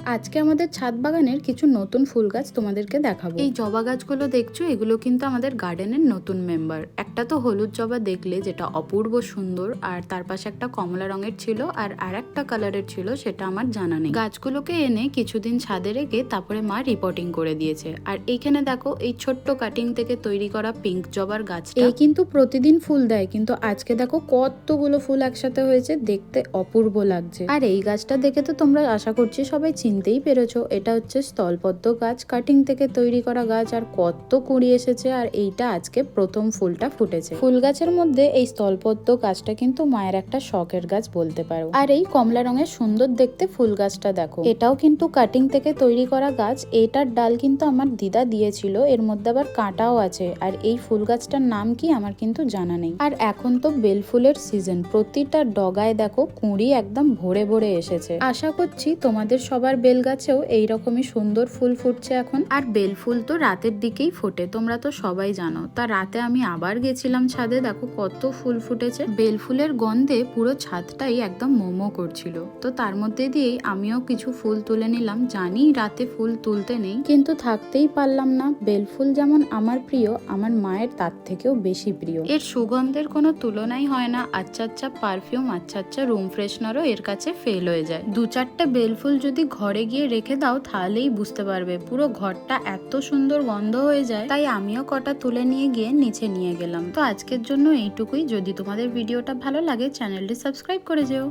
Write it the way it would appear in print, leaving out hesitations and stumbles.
আজকে আমাদের ছাদ বাগানের কিছু নতুন ফুল গাছ তোমাদেরকে দেখাবো। এই জবা গাছগুলো দেখছো, এগুলো কিন্তু আমাদের গার্ডেনের নতুন মেম্বার। একটা তো হলুদ জবা দেখলে, যেটা অপূর্ব সুন্দর, আর তার পাশে একটা কমলা রঙের ছিল, আর একটা কালারের ছিল, সেটা আমার জানা নেই। গাছগুলোকে এনে কিছুদিন ছাদে রেখে তারপরে মা রিপোর্টিং করে দিয়েছে। আর এইখানে দেখো, এই ছোট্ট কাটিং থেকে তৈরি করা পিঙ্ক জবার গাছটা কিন্তু প্রতিদিন ফুল দেয়, কিন্তু আজকে দেখো কতগুলো ফুল একসাথে হয়েছে, দেখতে অপূর্ব লাগছে। আর এই গাছটা দেখে তো তোমরা আশা করছি সবাই চিনতেই পেরেছো, এটা হচ্ছে স্থলপদ্ম গাছ, কাটিং থেকে তৈরি করা গাছ। আর কত কুড়ি এসেছে, আর এইটা আজকে প্রথম ফুলটা ফুটেছে। ফুল গাছের মধ্যে এই স্থলপদ্ম গাছটা কিন্তু মায়ের একটা শখের গাছ বলতে পারো। আর এই কমলা রঙের সুন্দর দেখতে ফুল গাছটা দেখো, এটাও কিন্তু কাটিং থেকে তৈরি করা গাছ। এটার ডাল কিন্তু আমার দিদা দিয়েছিল, এর মধ্যে আবার কাঁটাও আছে। আর এই ফুল গাছটার নাম কি আমার কিন্তু জানা নেই। আর এখন তো বেল ফুলের সিজন, প্রতিটা ডগায় দেখো কুঁড়ি একদম ভরে ভরে এসেছে। আশা করছি তোমাদের সবার বেল গাছেও এইরকমই সুন্দর ফুল ফুটছে এখন। আর বেল ফুল তো রাতের দিকেই ফোটে, তোমরা তো সবাই জানো। তা রাতে আমি আবার গেছিলাম ছাদে, দেখো কত ফুল ফুটেছে। বেল ফুলের গন্ধে পুরো ছাদটাই একদম মোমো করছিল। তো তার মধ্যে দিয়েই আমিও কিছু ফুল তুলে নিলাম। জানি রাতে ফুল তুলতে নেই, কিন্তু থাকতেই পারলাম না। বেল ফুল যেমন আমার প্রিয়, আমার মায়ের তার থেকেও বেশি প্রিয়। এর সুগন্ধের কোনো তুলনাই হয় না। আচ্ছা আচ্ছা পারফিউম, আচ্ছা আচ্ছা রুম ফ্রেশনারও এর কাছে ফেল হয়ে যায়। দু চারটে বেল ফুল যদি ঘরে গিয়ে রেখে দাও, তাহলেই বুঝতে পারবে পুরো ঘরটা এত সুন্দর গন্ধ হয়ে যায়। তাই আমিও কটা তুলে নিয়ে গিয়ে নিচে নিয়ে গেলাম। তো আজকের জন্য এইটুকুই। যদি তোমাদের ভিডিওটা ভালো লাগে, চ্যানেলটি সাবস্ক্রাইব করে যেও।